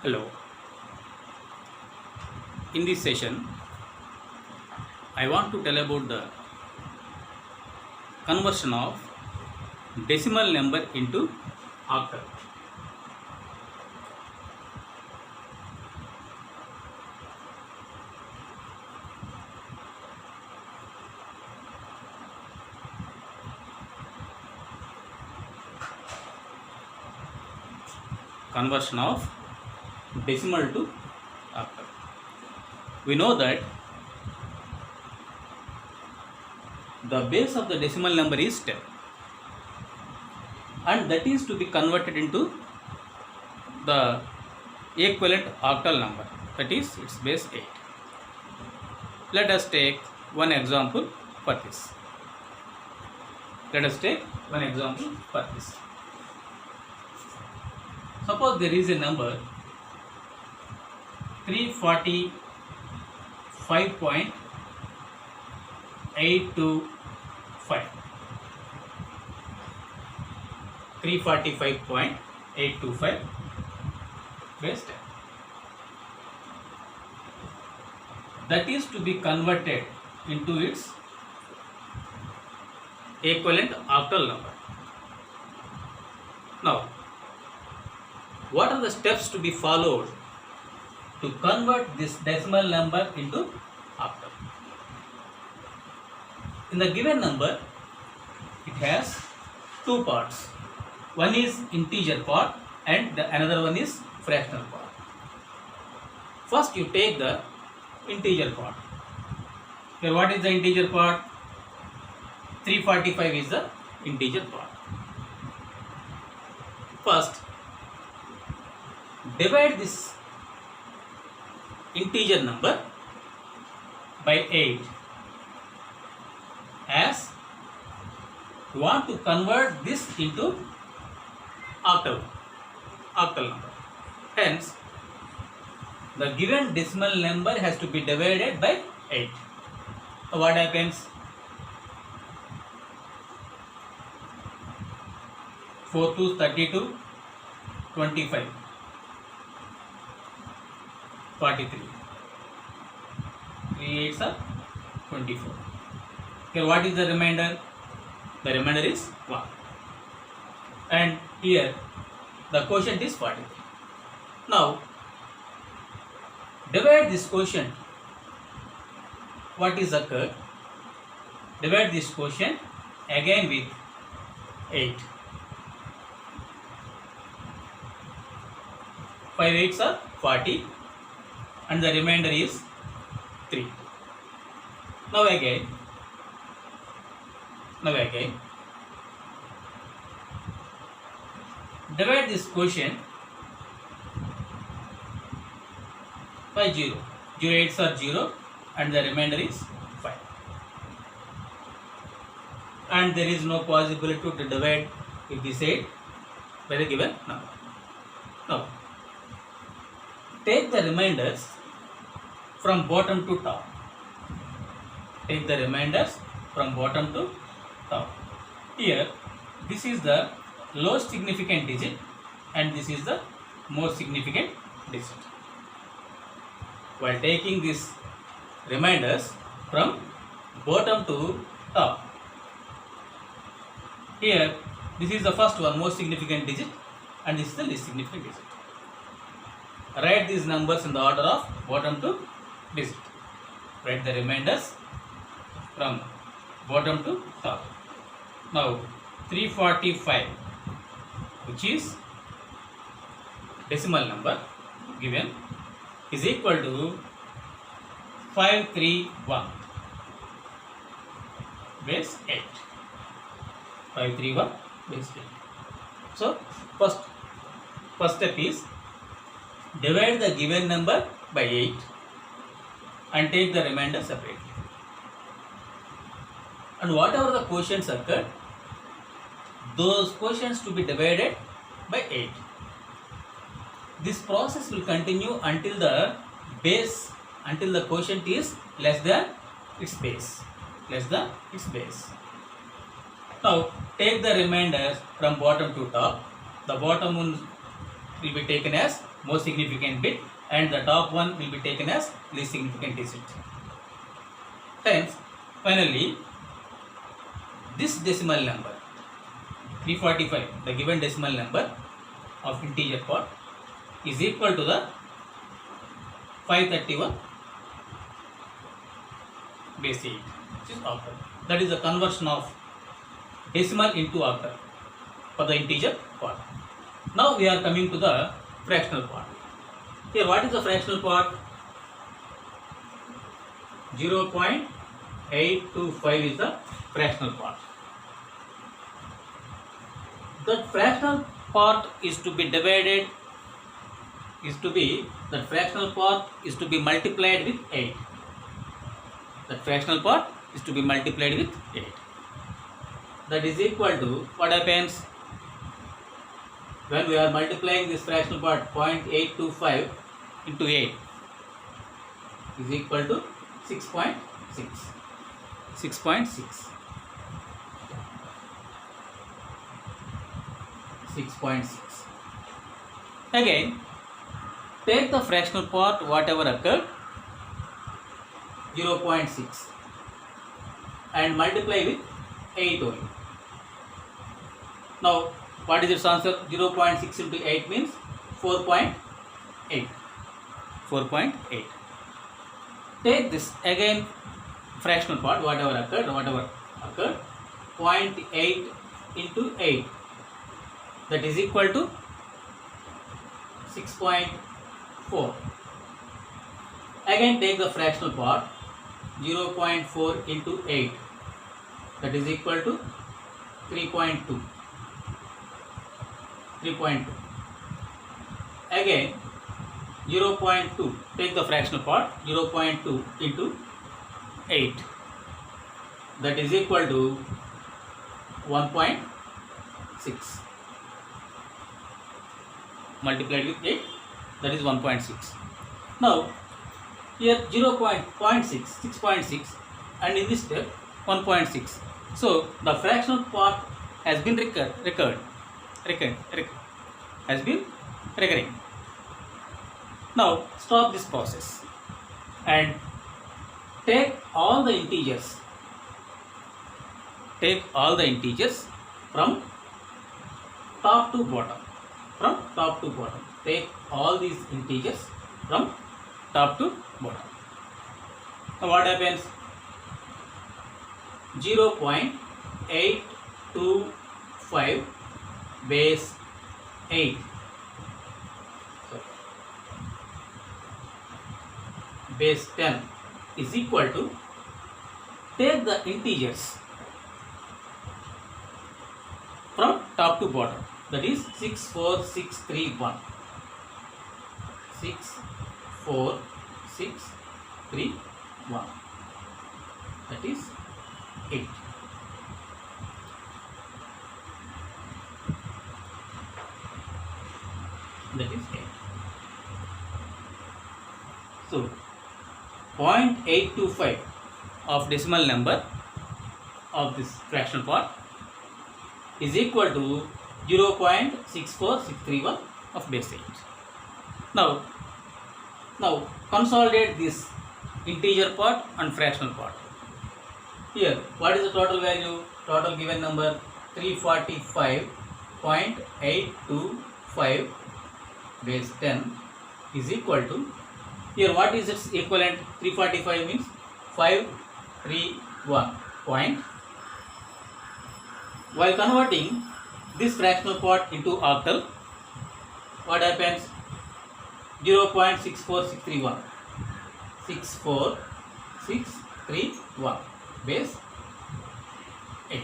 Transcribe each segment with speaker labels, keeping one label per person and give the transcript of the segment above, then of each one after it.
Speaker 1: Hello. In this session, I want to tell about the conversion of decimal number into octal. Conversion of decimal to octal. We know that the base of the decimal number is 10 and that is to be converted into the equivalent octal number, that is its base 8. Let us take one example for this. Suppose there is a number 345.825. 345.825 base 10. That is to be converted into its equivalent octal number. Now, what are the steps to be followed to convert this decimal number into octal? In the given number, it has two parts. One is integer part and another one is fractional part. First, you take the integer part. Here, what is the integer part? 345 is the integer part. First, divide this integer number by 8 as you want to convert this into octal number. Hence, the given decimal number has to be divided by 8. So what happens? 4 2 32, 25, 43. 3 8s are 24. Here, what is the remainder? The remainder is 1. And here, the quotient is 43. Now, divide this quotient. What is occurred? Divide this quotient again with 8. 5 8s are 40 and the remainder is 3. Now again, divide this quotient by 0. 0 8s are 0 and the remainder is 5. And there is no possibility to divide with this 8 by the given number. Now, take the remainders from bottom to top. Here, this is the lowest significant digit and this is the most significant digit. While taking these remainders from bottom to top, here this is the first one, most significant digit, and this is the least significant digit. Write these numbers in the order of bottom to digit. Write the remainders from bottom to top. Now, 345, which is decimal number given, is equal to 531 base 8. 531 base 8. So, first step is divide the given number by 8 and take the remainder separately. And whatever the quotients occurred, those quotients to be divided by 8. This process will continue until the quotient is less than its base. Now, take the remainders from bottom to top. The bottom one will be taken as most significant bit and the top one will be taken as least significant digit. Hence, finally, this decimal number 345, the given decimal number of integer part, is equal to the 531 base 8, which is octal. That is the conversion of decimal into octal for the integer part. Now we are coming to the fractional part. Here, what is the fractional part? 0.825 is the fractional part. The fractional part is to be divided, that fractional part is to be multiplied with 8. That fractional part is to be multiplied with 8. That is equal to, what happens when we are multiplying this fractional part? 0.825 into 8 is equal to 6.6. 6.6. 6.6. Again, take the fractional part whatever occurred, 0.6, and multiply with 8 only. Now, what is its answer? 0.6 into 8 means 4.8. 4.8. Take this again, fractional part, whatever occurred, 0.8 into 8, that is equal to 6.4. Again, take the fractional part, 0.4 into 8, that is equal to 3.2. 3.2. Again, 0.2, take the fractional part, 0.2 into 8, that is equal to 1.6. Multiplied with 8, that is 1.6. Now, here 0.6, 6.6, and in this step 1.6. So, the fractional part has been has been recurring. Now, stop this process and take all the integers. Take all the integers from top to bottom. From top to bottom. Take all these integers from top to bottom. Now, what happens? 0.825 base 8. Base 10 is equal to, take the integers from top to bottom, that is 64631. 64631, that is 8. That is 8. So, 0.825 of decimal number of this fractional part is equal to 0.64631 of base 8. Now consolidate this integer part and fractional part. Here, what is the total value? Total given number 345.825 base 10 is equal to, here what is its equivalent? 345 means 531 point. While converting this fractional part into octal, what happens? 0.64631. 64631 base 8.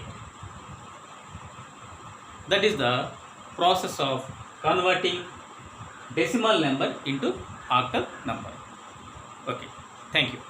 Speaker 1: That is the process of converting decimal number into octal number. Okay, thank you.